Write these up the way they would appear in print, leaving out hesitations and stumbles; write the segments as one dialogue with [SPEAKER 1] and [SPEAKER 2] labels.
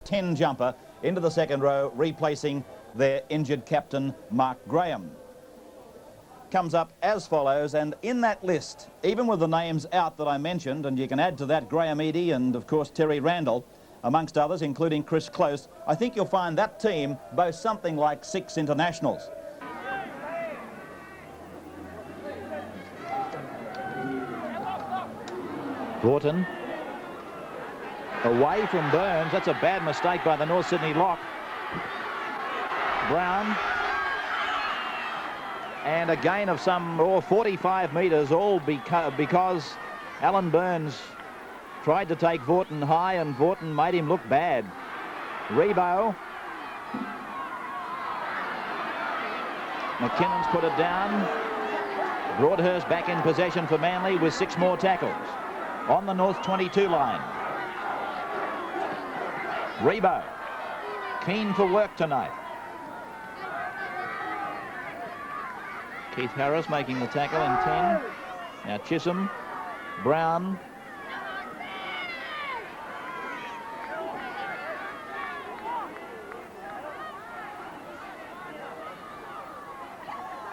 [SPEAKER 1] 10 jumper into the second row, replacing their injured captain, Mark Graham. Comes up as follows, and in that list, even with the names out that I mentioned, and you can add to that Graham Eadie and of course Terry Randall, amongst others, including Chris Close, I think you'll find that team boasts something like 6 internationals. Vaughton away from Burns. That's a bad mistake by the North Sydney lock. Brown, and a gain of some 45 metres, all because Alan Burns tried to take Vaughton high and Vaughton made him look bad. Rebo, McKinnon's put it down. Broadhurst back in possession for Manly with 6 more tackles on the North 22 line. Rebo, keen for work tonight. Keith Harris making the tackle in 10. Now Chisholm, Brown.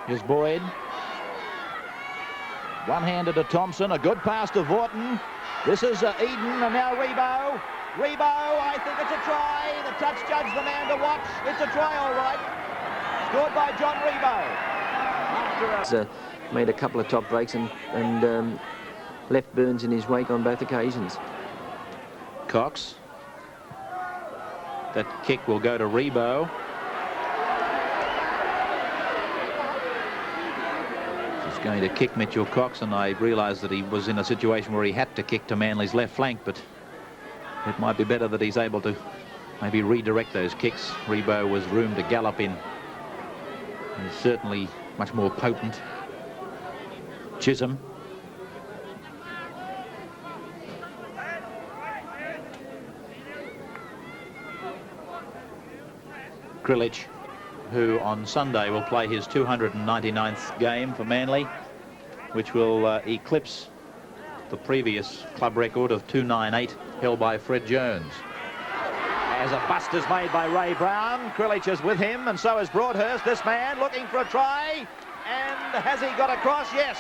[SPEAKER 1] Here's Boyd. One-handed to Thompson, a good pass to Vaughton. This is Eden, and now Rebo. Rebo, I think it's a try. The touch judge, the man to watch. It's a try, all right. Scored by John Rebo.
[SPEAKER 2] Made a couple of top breaks and left Burns in his wake on both occasions.
[SPEAKER 3] Cox. That kick will go to Rebo. He's going to kick Mitchell Cox, and I realised that he was in a situation where he had to kick to Manly's left flank, but it might be better that he's able to maybe redirect those kicks. Rebo was room to gallop in. He's certainly much more potent. Chisholm. Krilic, who on Sunday will play his 299th game for Manly, which will eclipse the previous club record of 298 held by Fred Jones. As a bust is made by Ray Brown, Krilic is with him, and so is Broadhurst. This man looking for a try, and has he got across? Yes.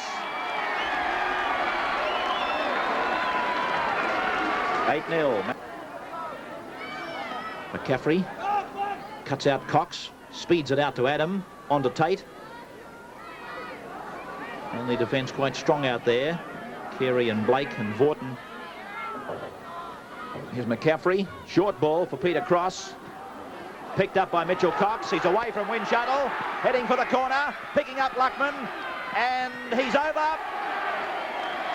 [SPEAKER 3] 8-0. McCaffrey cuts out Cox, speeds it out to Adam, on to Tate. And the defence quite strong out there. Carey and Blake and Vaughton. Here's McCaffrey, short ball for Peter Cross. Picked up by Mitchell Cox. He's away from Windshuttle, heading for the corner, picking up Luckman, and he's over.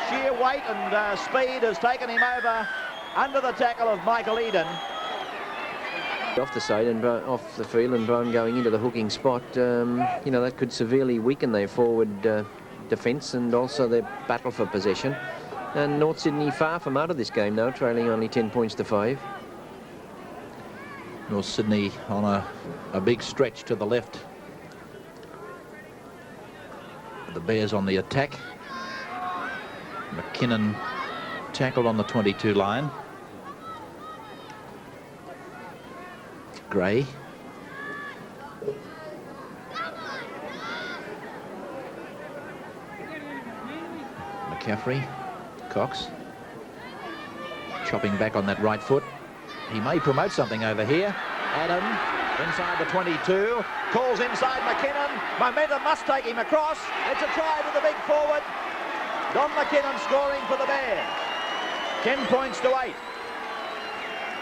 [SPEAKER 3] Sheer weight and speed has taken him over under the tackle of Michael Eden.
[SPEAKER 2] Off the side and off the field, and Brown going into the hooking spot, you know, that could severely weaken their forward defence and also their battle for possession. And North Sydney far from out of this game now, trailing only 10 points to 5.
[SPEAKER 3] North Sydney on a big stretch to the left. The Bears on the attack. McKinnon tackled on the 22 line. Gray. McCaffrey. Cox. Chopping back on that right foot. He may promote something over here. Adam inside the 22. Calls inside McKinnon. Momentum must take him across. It's a try to the big forward. Don McKinnon scoring for the Bears. 10 points to 8.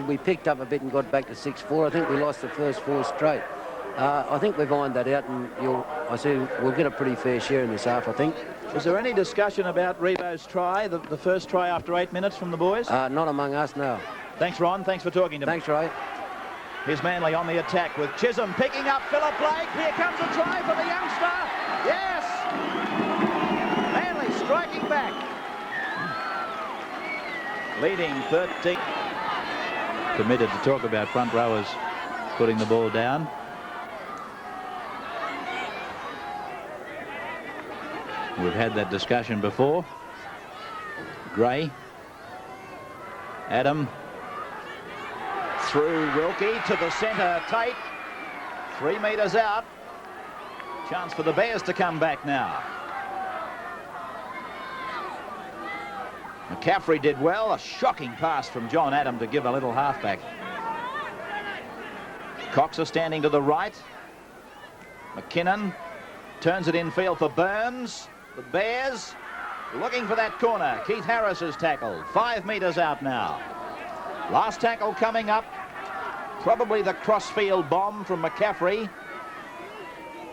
[SPEAKER 4] We picked up a bit and got back to 6-4. I think we lost the first 4 straight. I think we've ironed that out, and I see we'll get a pretty fair share in this half, I think.
[SPEAKER 1] Is there any discussion about Rebo's try, the first try after 8 minutes from the boys?
[SPEAKER 4] Not among us, no.
[SPEAKER 1] Thanks, Ron. Thanks for talking to me.
[SPEAKER 4] Thanks, Ray.
[SPEAKER 1] Here's Manly on the attack with Chisholm picking up Philip Blake. Here comes a try for the youngster. Yes! Manly striking back. Leading 13.
[SPEAKER 3] Committed to talk about front rowers putting the ball down. We've had that discussion before. Gray. Adam.
[SPEAKER 1] Through Wilkie to the centre, Tate. 3 metres out. Chance for the Bears to come back now. McCaffrey did well. A shocking pass from John Adam to give a little halfback. Coxer standing to the right. McKinnon turns it in field for Burns. The Bears looking for that corner. Keith Harris has tackled. 5 metres out now. Last tackle coming up. Probably the crossfield bomb from McCaffrey.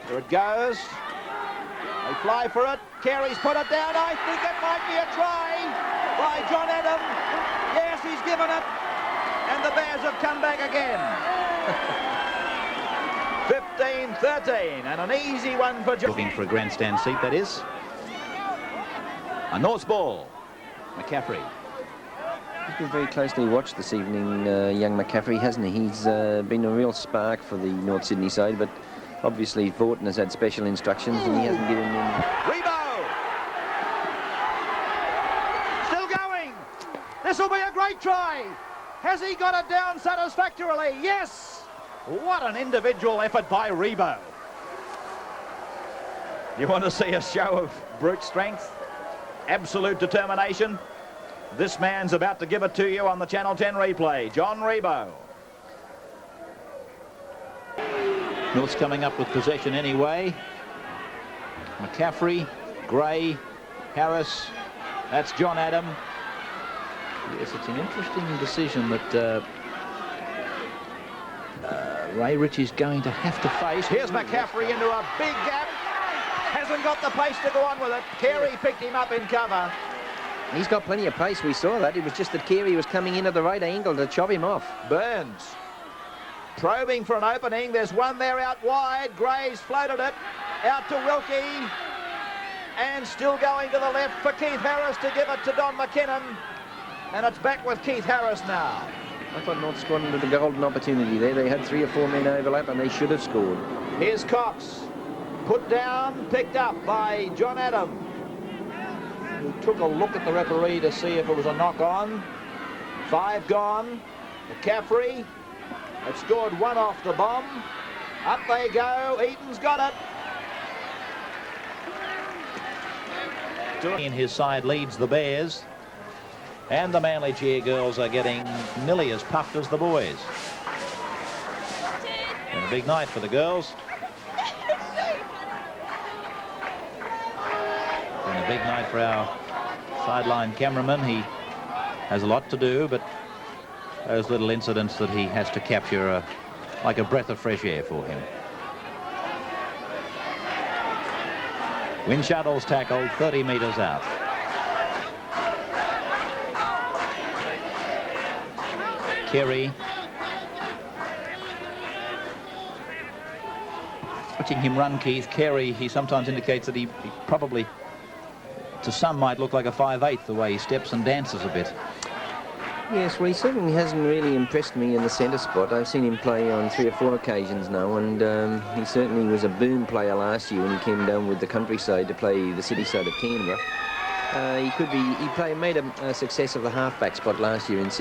[SPEAKER 1] There it goes. They fly for it. Carey's put it down. I think it might be a try by John Adam. Yes, he's given it. And the Bears have come back again. 15-13, and an easy one for John.
[SPEAKER 3] Looking for a grandstand seat, that is.
[SPEAKER 1] A North's ball. McCaffrey.
[SPEAKER 2] He's been very closely watched this evening, young McCaffrey, hasn't he? He's been a real spark for the North Sydney side, but obviously Thornton has had special instructions and he hasn't given him.
[SPEAKER 1] Rebo! Still going! This will be a great try! Has he got it down satisfactorily? Yes! What an individual effort by Rebo. You want to see a show of brute strength? Absolute determination? This man's about to give it to you on the Channel 10 replay. John Rebo.
[SPEAKER 3] North's coming up with possession anyway. McCaffrey, Gray, Harris. That's John Adam. Yes, it's an interesting decision that Ray Ritchie's going to have to face.
[SPEAKER 1] Here's McCaffrey into a big gap. Hasn't got the pace to go on with it. Carey picked him up in cover.
[SPEAKER 2] He's got plenty of pace, we saw that. It was just that Carey was coming in at the right angle to chop him off.
[SPEAKER 1] Burns probing for an opening. There's one there out wide. Gray's floated it out to Wilkie. And still going to the left for Keith Harris to give it to Don McKinnon. And it's back with Keith Harris now.
[SPEAKER 2] I thought North squandered the golden opportunity there. They had 3 or 4 men overlap and they should have scored.
[SPEAKER 1] Here's Cox. Put down, picked up by John Adam,
[SPEAKER 3] Who took a look at the referee to see if it was a knock-on.
[SPEAKER 1] 5 gone. McCaffrey had scored 1 off the bomb. Up they go. Eaton's got it.
[SPEAKER 3] In his side leads the Bears. And the Manly cheer girls are getting nearly as puffed as the boys. And a big night for the girls. And a big night for our sideline cameraman. He has a lot to do, but those little incidents that he has to capture are like a breath of fresh air for him. Winshuttle's tackled 30 metres out. Carey. Watching him run, Keith, Carey, he sometimes indicates that he probably, to some, might look like a 5'8", the way he steps and dances a bit.
[SPEAKER 2] Yes, well, he certainly hasn't really impressed me in the centre spot. I've seen him play on 3 or 4 occasions now, and he certainly was a boom player last year when he came down with the countryside to play the city side of Canberra. He made a success of the halfback spot last year in Sydney.